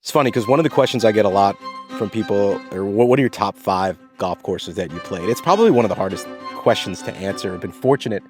It's funny because one of the questions I get a lot from people are, what are your top 5 golf courses that you played? It's probably one of the hardest questions to answer. I've been fortunate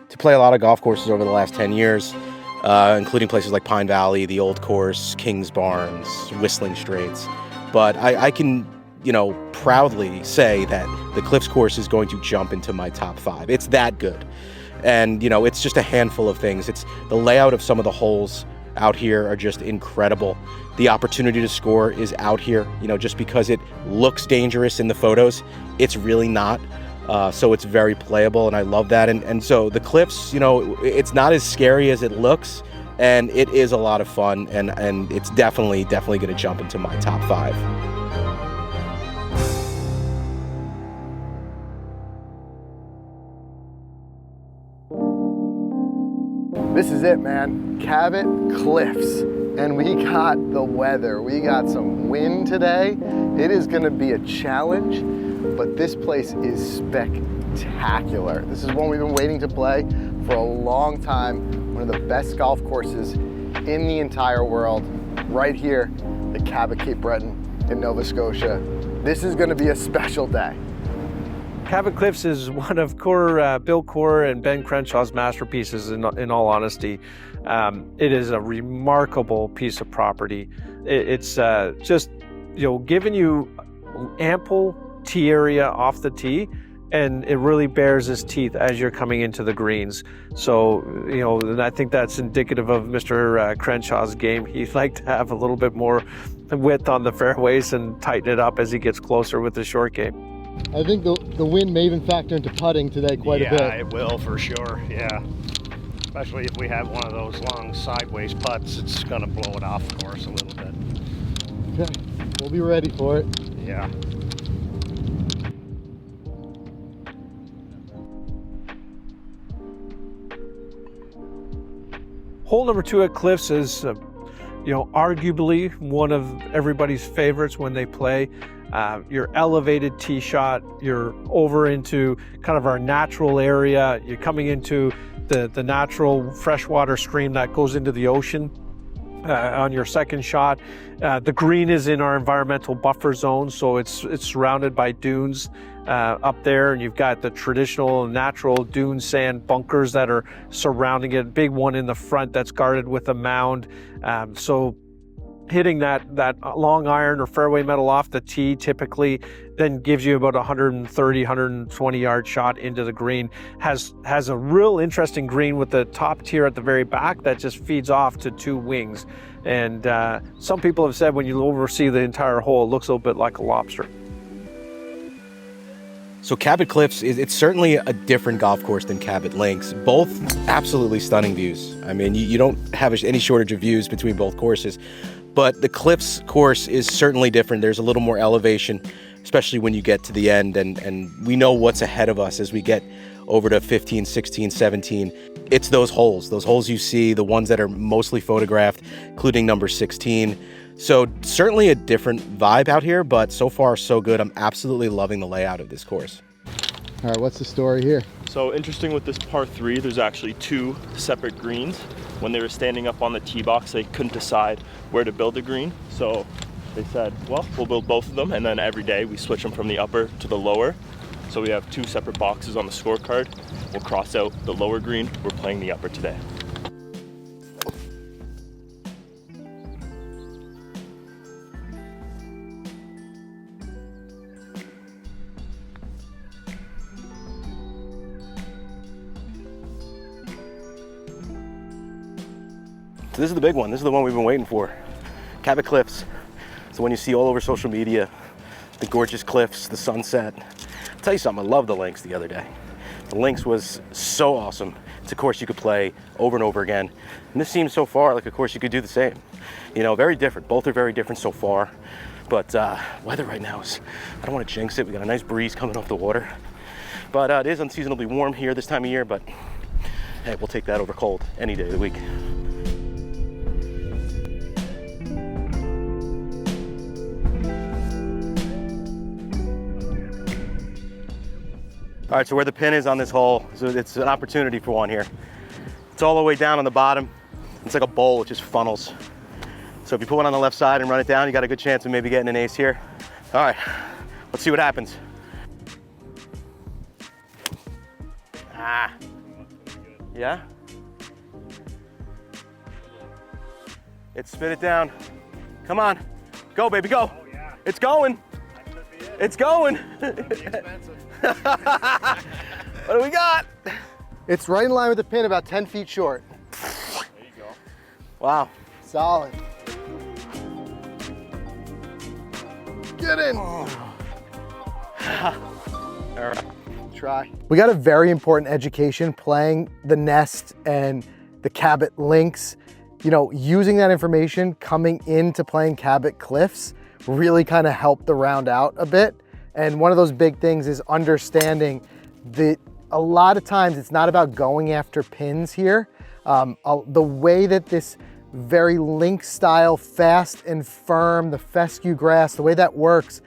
to play a lot of golf courses over the last 10 years, including places like Pine Valley, the Old Course, Kings Barnes, Whistling Straits. But I can, proudly say that the Cliffs course is going to jump into my top 5. It's that good. And, it's just a handful of things. It's the layout of some of the holes out here are just incredible. The opportunity to score is out here, just because it looks dangerous in the photos, it's really not. So it's very playable, and I love that. And so the Cliffs, it's not as scary as it looks, and it is a lot of fun, and it's definitely going to jump into my top 5. This is it, man. Cabot Cliffs. And we got the weather. We got some wind today. It is gonna be a challenge, but this place is spectacular. This is one we've been waiting to play for a long time. One of the best golf courses in the entire world, right here at Cabot Cape Breton in Nova Scotia. This is gonna be a special day. Cabot Cliffs is one of Bill Coore and Ben Crenshaw's masterpieces, in all honesty. It is a remarkable piece of property. It's just, giving you ample tee area off the tee, and it really bears its teeth as you're coming into the greens. So, and I think that's indicative of Mr. Crenshaw's game. He'd like to have a little bit more width on the fairways and tighten it up as he gets closer with the short game. I think the wind may even factor into putting today quite a bit. Yeah, it will for sure, yeah. Especially if we have one of those long sideways putts, it's gonna blow it off the course a little bit. Okay, we'll be ready for it. Yeah. Hole number 2 at Cliffs is, arguably one of everybody's favorites when they play. Your elevated tee shot, you're over into kind of our natural area. You're coming into the natural freshwater stream that goes into the ocean on your second shot. The green is in our environmental buffer zone, so it's surrounded by dunes up there, and you've got the traditional natural dune sand bunkers that are surrounding it. Big one in the front that's guarded with a mound. So hitting that long iron or fairway metal off the tee typically then gives you about 130, 120 yard shot into the green. Has a real interesting green with the top tier at the very back that just feeds off to 2 wings. And some people have said when you oversee the entire hole, it looks a little bit like a lobster. So Cabot Cliffs, it's certainly a different golf course than Cabot Links. Both absolutely stunning views. I mean, you don't have any shortage of views between both courses. But the Cliffs course is certainly different. There's a little more elevation, especially when you get to the end. And we know what's ahead of us as we get over to 15, 16, 17. It's those holes you see, the ones that are mostly photographed, including number 16. So certainly a different vibe out here, but so far so good. I'm absolutely loving the layout of this course. All right, what's the story here? So interesting with this par 3, there's actually 2 separate greens. When they were standing up on the tee box, they couldn't decide where to build the green. So they said, well, we'll build both of them, and then every day we switch them from the upper to the lower. So we have 2 separate boxes on the scorecard. We'll cross out the lower green. We're playing the upper today. So this is the big one. This is the one we've been waiting for. Cabot Cliffs. It's the one you see all over social media. The gorgeous cliffs, the sunset. I'll tell you something, I loved the links the other day. The links was so awesome. It's a course you could play over and over again. And this seems so far like a course you could do the same. Very different. Both are very different so far. But weather right now is, I don't want to jinx it. We got a nice breeze coming off the water. But it is unseasonably warm here this time of year, but hey, we'll take that over cold any day of the week. All right, so where the pin is on this hole, so it's an opportunity for one here. It's all the way down on the bottom. It's like a bowl, it just funnels. So So if you put one on the left side and run it down, you got a good chance of maybe getting an ace here. All right, let's see what happens. Ah, yeah? It's spit it down. Come on, go baby, go. Oh, yeah. It's going. That could be it. It's going. That'd be expensive. What do we got? It's right in line with the pin, about 10 feet short. There you go. Wow. Solid. Get in. All right. Try. We got a very important education playing the nest and the Cabot links. You know, using that information coming into playing Cabot Cliffs really kind of helped the round out a bit. And one of those big things is understanding that a lot of times it's not about going after pins here. The way that this very link style, fast and firm, the fescue grass, the way that works,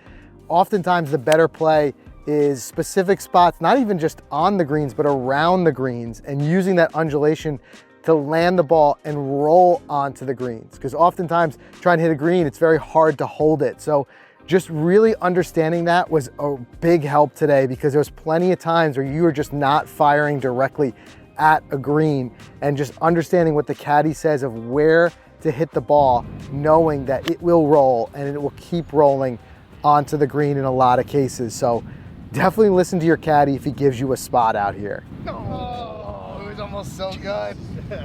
oftentimes the better play is specific spots, not even just on the greens, but around the greens, and using that undulation to land the ball and roll onto the greens. Because oftentimes trying to hit a green, it's very hard to hold it. So just really understanding that was a big help today, because there was plenty of times where you were just not firing directly at a green, and just understanding what the caddy says of where to hit the ball, knowing that it will roll and it will keep rolling onto the green in a lot of cases. So definitely listen to your caddy if he gives you a spot out here. Oh, it was almost so good.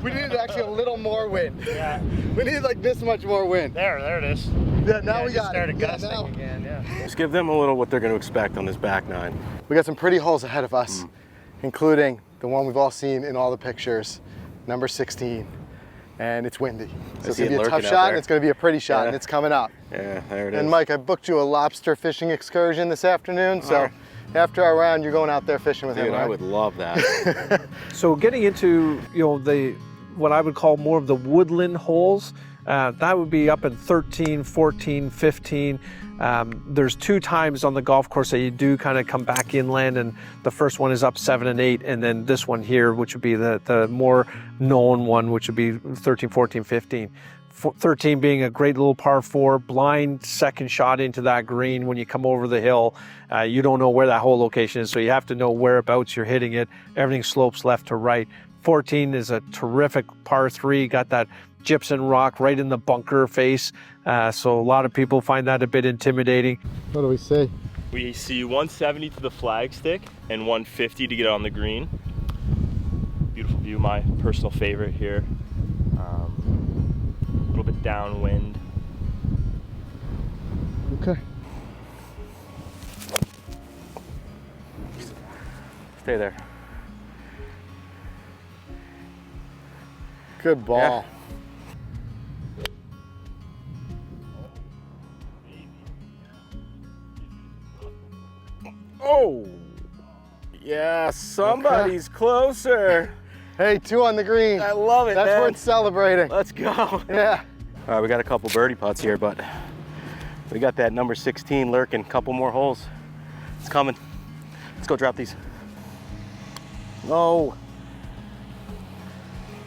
We needed actually a little more wind. Yeah. We needed like this much more wind. There it is. Yeah, now Yeah, we it just got started it. gusting now. again, yeah. Just give them a little what they're going to expect on this back nine. We got some pretty holes ahead of us, including the one we've all seen in all the pictures, number 16. And it's windy. So it's see gonna it be a tough lurking out shot, there. and it's gonna be a pretty shot, Yeah. and it's coming up. Yeah, there it is. And Mike, I booked you a lobster fishing excursion this afternoon, so Alright. after our round, you're going out there fishing with Dude, him, right? I would love that. So getting into, you know, the what I would call more of the woodland holes, that would be up in 13, 14, 15. There's 2 times on the golf course that you do kind of come back inland, and the first one is up 7 and 8, and then this one here, which would be the more known one, which would be 13, 14, 15. 13 being a great little par 4, blind second shot into that green when you come over the hill. You don't know where that whole location is, so you have to know whereabouts you're hitting it. Everything slopes left to right. 14 is a terrific par 3, got that gypsum rock right in the bunker face. So a lot of people find that a bit intimidating. What do we see? We see 170 to the flag stick and 150 to get on the green. Beautiful view, my personal favorite here. A little bit downwind. Okay. Stay there. Good ball. Oh, yeah, somebody's closer. Hey, 2 on the green. I love it, That's man. worth celebrating. Let's go. Yeah. All right, we got a couple birdie putts here, but we got that number 16 lurking. Couple more holes. It's coming. Let's go drop these. Oh.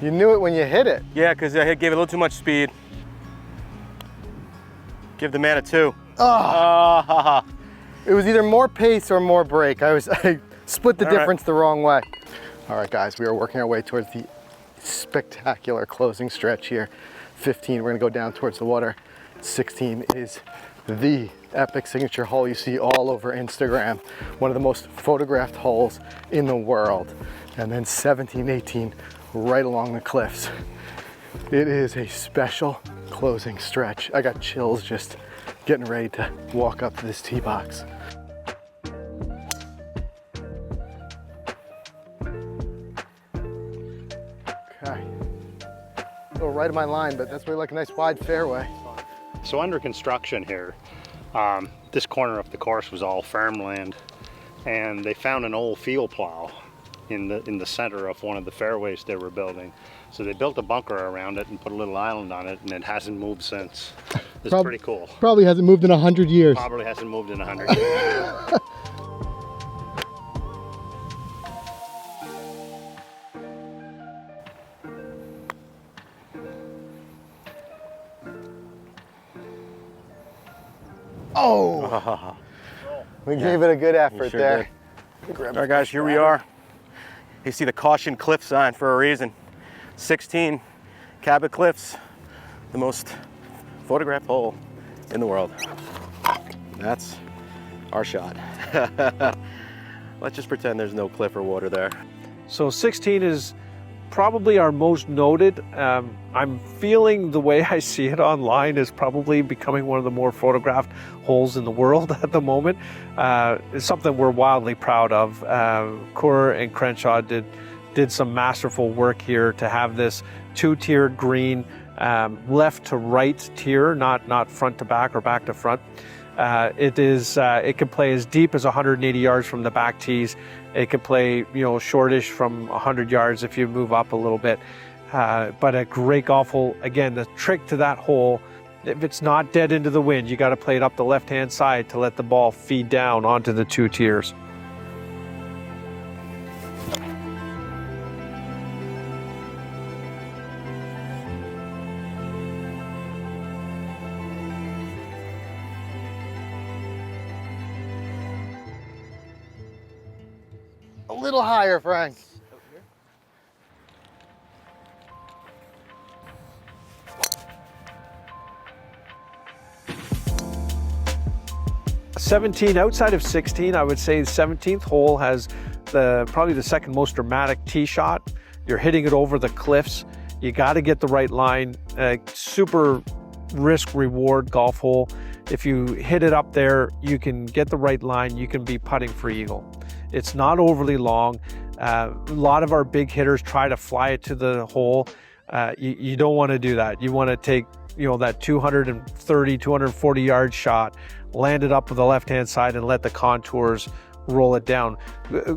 You knew it when you hit it. Yeah, because I gave it a little too much speed. Give the man a 2. Oh. It was either more pace or more break. I split the All right. difference the wrong way. All right, guys, we are working our way towards the spectacular closing stretch here. 15, we're gonna go down towards the water. 16 is the epic signature hole you see all over Instagram. One of the most photographed holes in the world. And then 17, 18, right along the cliffs. It is a special closing stretch. I got chills just getting ready to walk up to this tee box. Okay. A little right of my line, but that's really like a nice wide fairway. So under construction here, this corner of the course was all farmland, and they found an old field plow in the center of one of the fairways they were building. So they built a bunker around it and put a little island on it, and it hasn't moved since. It's pretty cool. Probably hasn't moved in 100 years. Probably hasn't moved in 100 years. Oh, we gave it a good effort sure there. All right, guys, here we are. You see the caution cliff sign for a reason. 16, Cabot Cliffs, the most photographed hole in the world. That's our shot. Let's just pretend there's no cliff or water there. So 16 is probably our most noted. I'm feeling the way I see it online is probably becoming one of the more photographed holes in the world at the moment. It's something we're wildly proud of. Coeur and Crenshaw did some masterful work here to have this two-tiered green, left to right tier, not front to back or back to front. It can play as deep as 180 yards from the back tees. It can play, shortish from 100 yards if you move up a little bit. But a great golf hole. Again, the trick to that hole, if it's not dead into the wind, you got to play it up the left-hand side to let the ball feed down onto the two tiers. A little higher, Frank. 17, outside of 16, I would say the 17th hole has probably the second most dramatic tee shot. You're hitting it over the cliffs. You got to get the right line. Super risk reward golf hole. If you hit it up there, you can get the right line. You can be putting for eagle. It's not overly long. A lot of our big hitters try to fly it to the hole. You don't want to do that. You want to take that 230, 240 yard shot, land it up with the left-hand side and let the contours roll it down.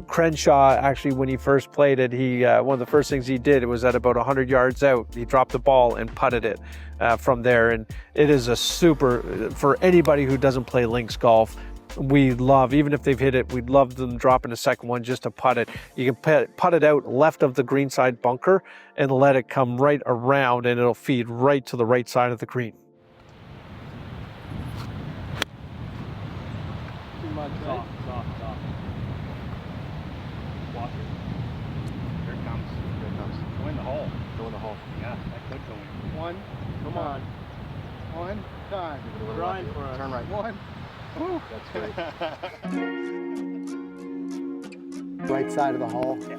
Crenshaw, actually, when he first played it, one of the first things he did, it was at about 100 yards out. He dropped the ball and putted it from there. And it is a super, for anybody who doesn't play links golf, we love, even if they've hit it, we'd love them dropping a second one just to putt it. You can putt it out left of the green side bunker and let it come right around and it'll feed right to the right side of the green. Too much, right? Soft. Watch it. Here it comes. Go in the hole. Go in the hole. Yeah, that could go in. One. Come on. One time. Grind for us. Turn right. One. Ooh. That's great. Right side of the hole. Yeah.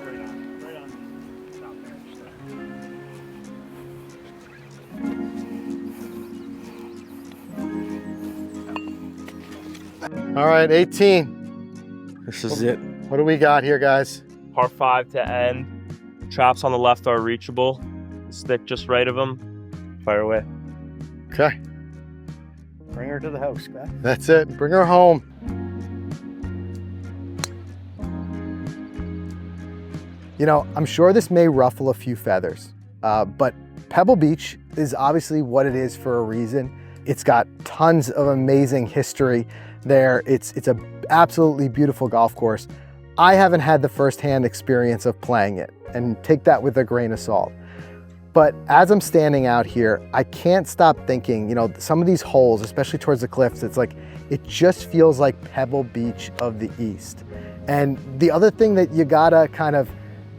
Right on top there. All right, 18. This is it. What do we got here, guys? Par 5 to end. Traps on the left are reachable. Stick just right of them. Fire away. Okay. Bring her to the house, guys. That's it. Bring her home. I'm sure this may ruffle a few feathers, but Pebble Beach is obviously what it is for a reason. It's got tons of amazing history there. It's an absolutely beautiful golf course. I haven't had the firsthand experience of playing it, and take that with a grain of salt. But as I'm standing out here, I can't stop thinking, some of these holes, especially towards the cliffs, it just feels like Pebble Beach of the East. And the other thing that you gotta kind of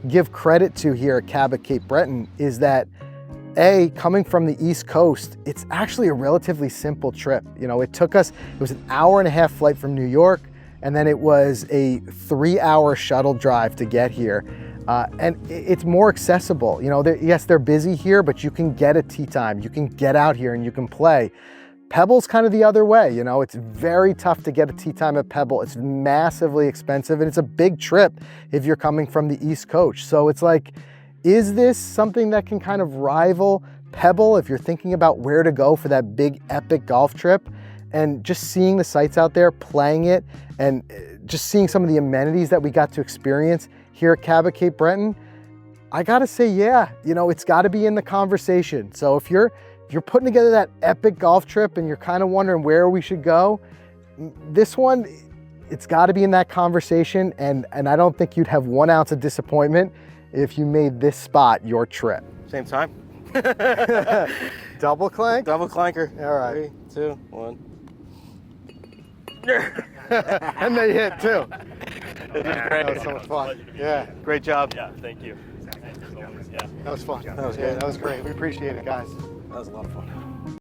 give credit to here at Cabot Cape Breton is that, coming from the East Coast, it's actually a relatively simple trip. It was an hour and a half flight from New York, and then it was a 3-hour shuttle drive to get here. And it's more accessible. Yes, they're busy here, but you can get a tee time. You can get out here and you can play. Pebble's kind of the other way. It's very tough to get a tee time at Pebble. It's massively expensive and it's a big trip if you're coming from the East Coast. So it's like, is this something that can kind of rival Pebble if you're thinking about where to go for that big epic golf trip? And just seeing the sights out there, playing it, and just seeing some of the amenities that we got to experience here at Cabot Cape Breton, I gotta say, yeah, it's gotta be in the conversation. So if you're putting together that epic golf trip and you're kind of wondering where we should go, this one, it's gotta be in that conversation, and I don't think you'd have 1 ounce of disappointment if you made this spot your trip. Same time. Double clank? Double clanker. All right. 3, 2, 1. And they hit too. Great. That was so much fun. Yeah, Great job. Yeah, thank you. that was fun. That was Yeah, good. that was great. We appreciate it, guys. That was a lot of fun.